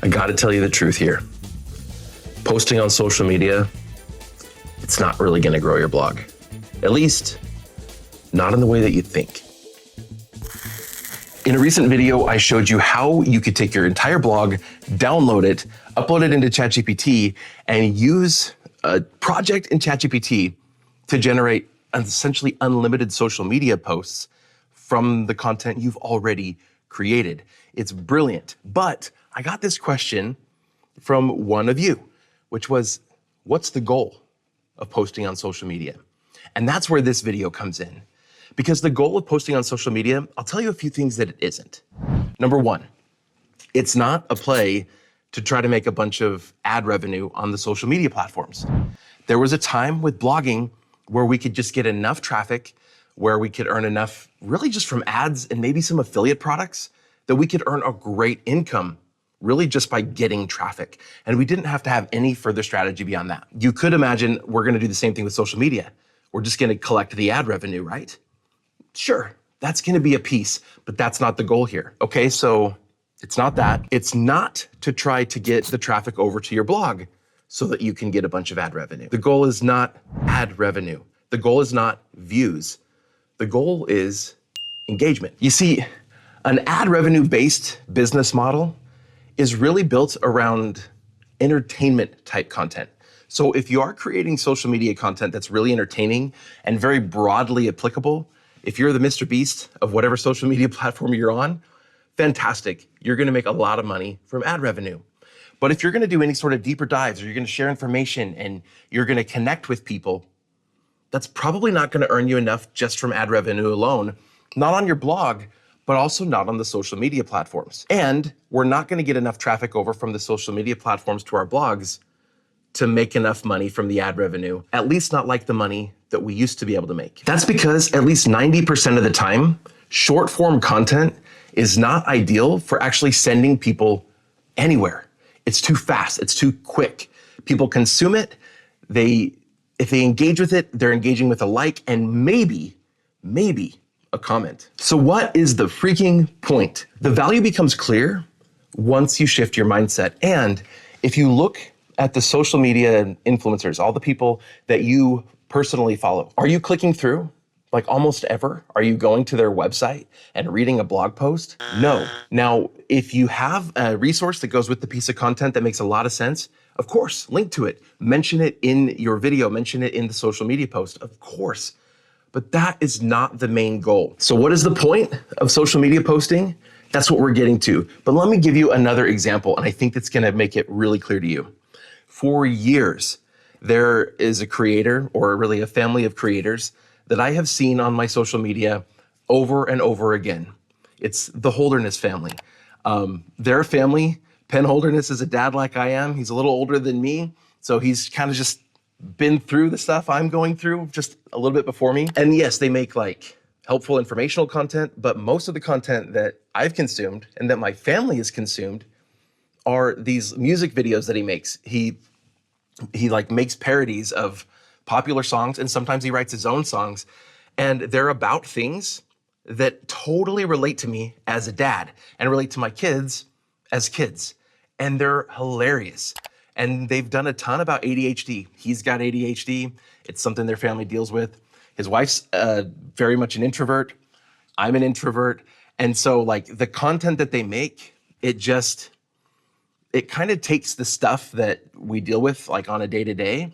I gotta tell you the truth here. Posting on social media, it's not really gonna grow your blog. At least, not in the way that you think. In a recent video, I showed you how you could take your entire blog, download it, upload it into ChatGPT, and use a project in ChatGPT to generate essentially unlimited social media posts from the content you've already created. It's brilliant, but I got this question from one of you, which was, what's the goal of posting on social media? And that's where this video comes in. Because the goal of posting on social media, I'll tell you a few things that it isn't. Number one, it's not a play to try to make a bunch of ad revenue on the social media platforms. There was a time with blogging where we could just get enough traffic, where we could earn enough really just from ads and maybe some affiliate products that we could earn a great income really just by getting traffic. And we didn't have to have any further strategy beyond that. You could imagine we're gonna do the same thing with social media. We're just gonna collect the ad revenue, right? Sure, that's gonna be a piece, but that's not the goal here. Okay, so it's not that. It's not to try to get the traffic over to your blog so that you can get a bunch of ad revenue. The goal is not ad revenue. The goal is not views. The goal is engagement. You see, an ad revenue-based business model is really built around entertainment type content. So if you are creating social media content that's really entertaining and very broadly applicable, if you're the Mr. Beast of whatever social media platform you're on, fantastic. You're gonna make a lot of money from ad revenue. But if you're gonna do any sort of deeper dives, or you're gonna share information and you're gonna connect with people, that's probably not gonna earn you enough just from ad revenue alone, not on your blog, but also not on the social media platforms. And we're not gonna get enough traffic over from the social media platforms to our blogs to make enough money from the ad revenue, at least not like the money that we used to be able to make. That's because at least 90% of the time, short form content is not ideal for actually sending people anywhere. It's too fast, it's too quick. People consume it, if they engage with it, they're engaging with a like and maybe a comment. So what is the freaking point? The value becomes clear once you shift your mindset. And if you look at the social media influencers, all the people that you personally follow, are you clicking through? Like almost ever? Are you going to their website and reading a blog post? No. Now, if you have a resource that goes with the piece of content that makes a lot of sense, of course, link to it. Mention it in your video, mention it in the social media post, of course. But that is not the main goal. So what is the point of social media posting? That's what we're getting to. But let me give you another example, and I think that's gonna make it really clear to you. For years, there is a creator, or really a family of creators, that I have seen on my social media over and over again. It's the Holderness family. Their family, Penn Holderness is a dad like I am. He's a little older than me, so he's kind of just been through the stuff I'm going through just a little bit before me. And yes, they make like helpful informational content, but most of the content that I've consumed and that my family has consumed are these music videos that he makes. He like makes parodies of popular songs, and sometimes he writes his own songs, and they're about things that totally relate to me as a dad and relate to my kids as kids. And they're hilarious. And they've done a ton about ADHD. He's got ADHD. It's something their family deals with. His wife's very much an introvert. I'm an introvert. And so like the content that they make, it kind of takes the stuff that we deal with like on a day-to-day,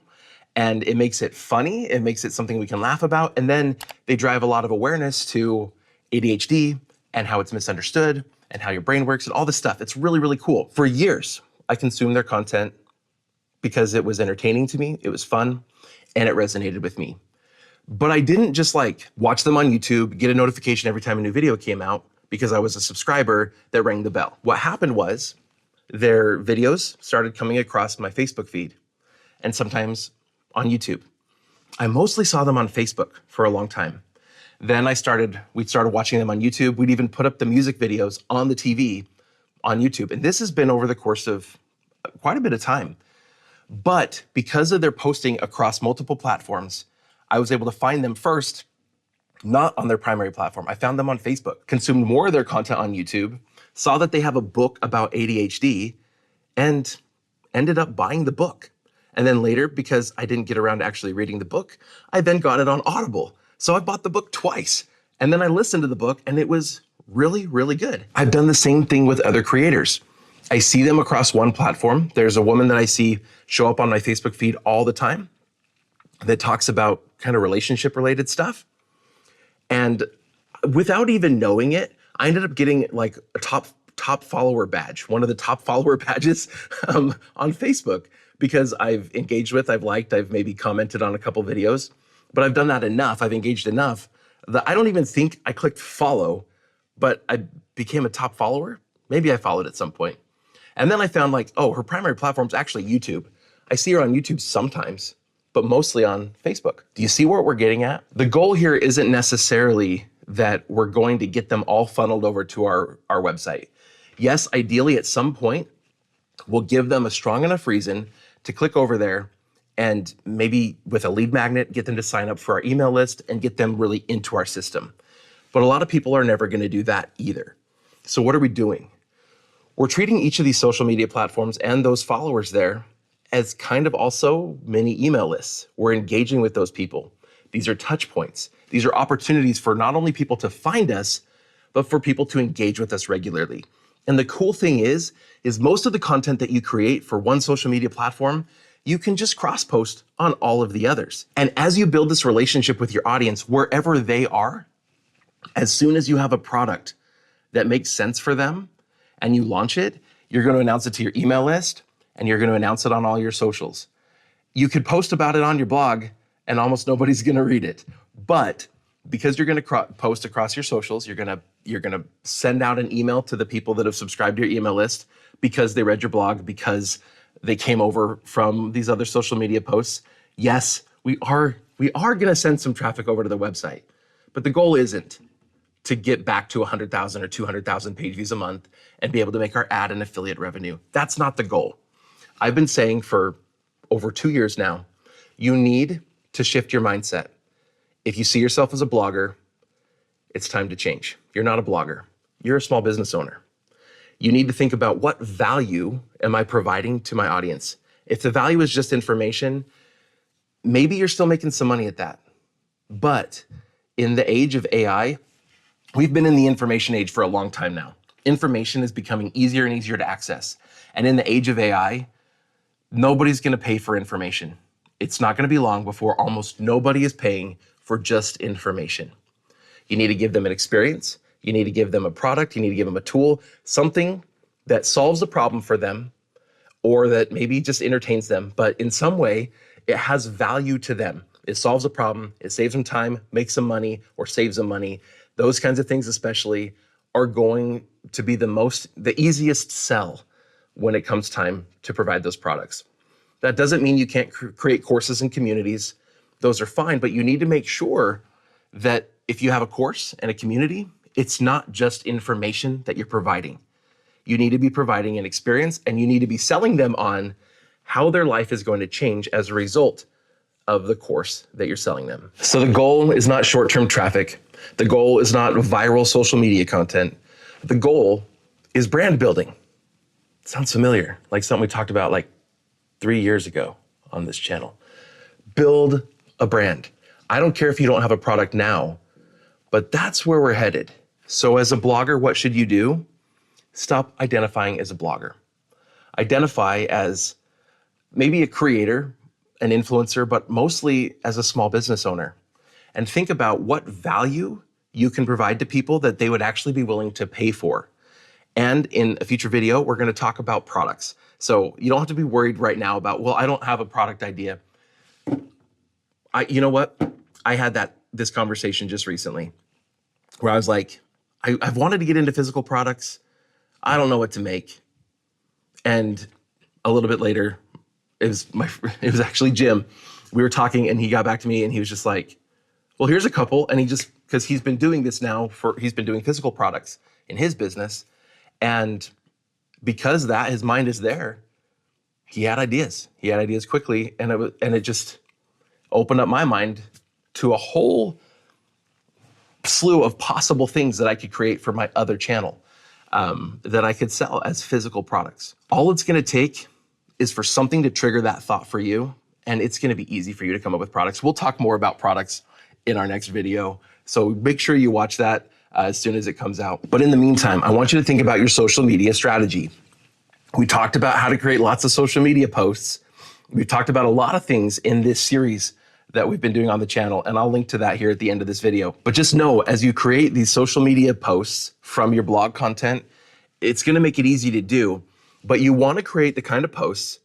and it makes it funny. It makes it something we can laugh about. And then they drive a lot of awareness to ADHD and how it's misunderstood and how your brain works and all this stuff. It's really, really cool. For years, I consumed their content because it was entertaining to me, it was fun, and it resonated with me. But I didn't just like watch them on YouTube, get a notification every time a new video came out because I was a subscriber that rang the bell. What happened was their videos started coming across my Facebook feed and sometimes on YouTube. I mostly saw them on Facebook for a long time. Then we started watching them on YouTube. We'd even put up the music videos on the TV on YouTube. And this has been over the course of quite a bit of time. But because of their posting across multiple platforms, I was able to find them first, not on their primary platform. I found them on Facebook, consumed more of their content on YouTube, saw that they have a book about ADHD, and ended up buying the book. And then later, because I didn't get around to actually reading the book, I then got it on Audible. So I bought the book twice. And then I listened to the book and it was really, really good. I've done the same thing with other creators. I see them across one platform. There's a woman that I see show up on my Facebook feed all the time that talks about kind of relationship related stuff. And without even knowing it, I ended up getting like a top follower badge, one of the top follower badges on Facebook, because I've engaged with, I've liked, I've maybe commented on a couple videos, but I've done that enough, I've engaged enough that I don't even think I clicked follow, but I became a top follower. Maybe I followed at some point. And then I found like, oh, her primary platform is actually YouTube. I see her on YouTube sometimes, but mostly on Facebook. Do you see what we're getting at? The goal here isn't necessarily that we're going to get them all funneled over to our website. Yes, ideally at some point, we'll give them a strong enough reason to click over there and maybe with a lead magnet, get them to sign up for our email list and get them really into our system. But a lot of people are never gonna do that either. So what are we doing? We're treating each of these social media platforms and those followers there as kind of also mini email lists. We're engaging with those people. These are touch points. These are opportunities for not only people to find us, but for people to engage with us regularly. And the cool thing is most of the content that you create for one social media platform, you can just cross-post on all of the others. And as you build this relationship with your audience, wherever they are, as soon as you have a product that makes sense for them and you launch it, you're going to announce it to your email list and you're going to announce it on all your socials. You could post about it on your blog and almost nobody's going to read it. But because you're going to post across your socials, you're going to send out an email to the people that have subscribed to your email list because they read your blog, because they came over from these other social media posts. Yes, we are going to send some traffic over to the website, but the goal isn't to get back to 100,000 or 200,000 page views a month and be able to make our ad and affiliate revenue. That's not the goal. I've been saying for over 2 years now, you need to shift your mindset. If you see yourself as a blogger, it's time to change. You're not a blogger. You're a small business owner. You need to think about what value am I providing to my audience? If the value is just information, maybe you're still making some money at that. But in the age of AI, we've been in the information age for a long time now. Information is becoming easier and easier to access. And in the age of AI, nobody's going to pay for information. It's not going to be long before almost nobody is paying for just information. You need to give them an experience. You need to give them a product. You need to give them a tool, something that solves a problem for them or that maybe just entertains them, but in some way it has value to them. It solves a problem, it saves them time, makes them money, or saves them money. Those kinds of things especially are going to be the easiest sell when it comes time to provide those products. That doesn't mean you can't create courses and communities. Those are fine, but you need to make sure that if you have a course and a community, it's not just information that you're providing. You need to be providing an experience and you need to be selling them on how their life is going to change as a result of the course that you're selling them. So the goal is not short-term traffic. The goal is not viral social media content. The goal is brand building. Sounds familiar, like something we talked about like 3 years ago on this channel. Build a brand. I don't care if you don't have a product now, but that's where we're headed. So as a blogger, what should you do? Stop identifying as a blogger. Identify as maybe a creator, an influencer, but mostly as a small business owner. And think about what value you can provide to people that they would actually be willing to pay for. And in a future video, we're going to talk about products. So you don't have to be worried right now about, well, I don't have a product idea. You know what? I had this conversation just recently where I was like, I've wanted to get into physical products. I don't know what to make. And a little bit later, it was actually Jim. We were talking and he got back to me and he was just like, well, here's a couple. And because he's been doing this now he's been doing physical products in his business. And because his mind is there, he had ideas. He had ideas quickly. And it just opened up my mind to a whole slew of possible things that I could create for my other channel. that I could sell as physical products. All it's gonna take is for something to trigger that thought for you, and it's gonna be easy for you to come up with products. We'll talk more about products in our next video, so make sure you watch that as soon as it comes out. But in the meantime, I want you to think about your social media strategy. We talked about how to create lots of social media posts. We've talked about a lot of things in this series that we've been doing on the channel, and I'll link to that here at the end of this video. But just know, as you create these social media posts from your blog content, it's gonna make it easy to do, but you wanna create the kind of posts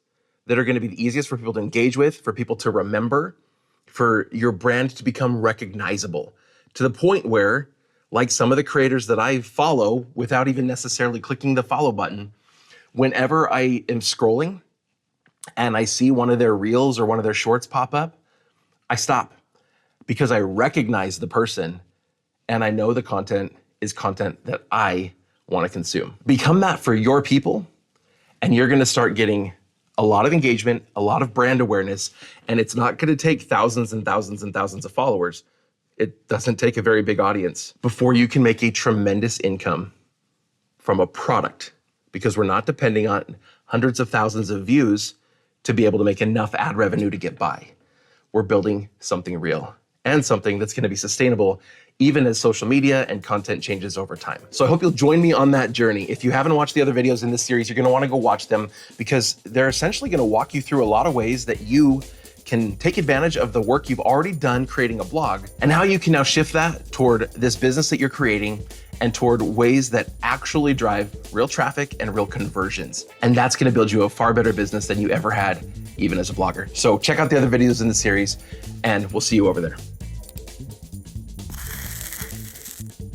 that are gonna be the easiest for people to engage with, for people to remember, for your brand to become recognizable, to the point where, like some of the creators that I follow without even necessarily clicking the follow button, whenever I am scrolling and I see one of their reels or one of their shorts pop up, I stop because I recognize the person and I know the content is content that I want to consume. Become that for your people, and you're going to start getting a lot of engagement, a lot of brand awareness, and it's not going to take thousands and thousands and thousands of followers. It doesn't take a very big audience before you can make a tremendous income from a product, because we're not depending on hundreds of thousands of views to be able to make enough ad revenue to get by. We're building something real and something that's going to be sustainable even as social media and content changes over time. So I hope you'll join me on that journey. If you haven't watched the other videos in this series, you're going to want to go watch them, because they're essentially going to walk you through a lot of ways that you can take advantage of the work you've already done creating a blog, and how you can now shift that toward this business that you're creating and toward ways that actually drive real traffic and real conversions. And that's going to build you a far better business than you ever had, even as a blogger. So check out the other videos in the series, and we'll see you over there.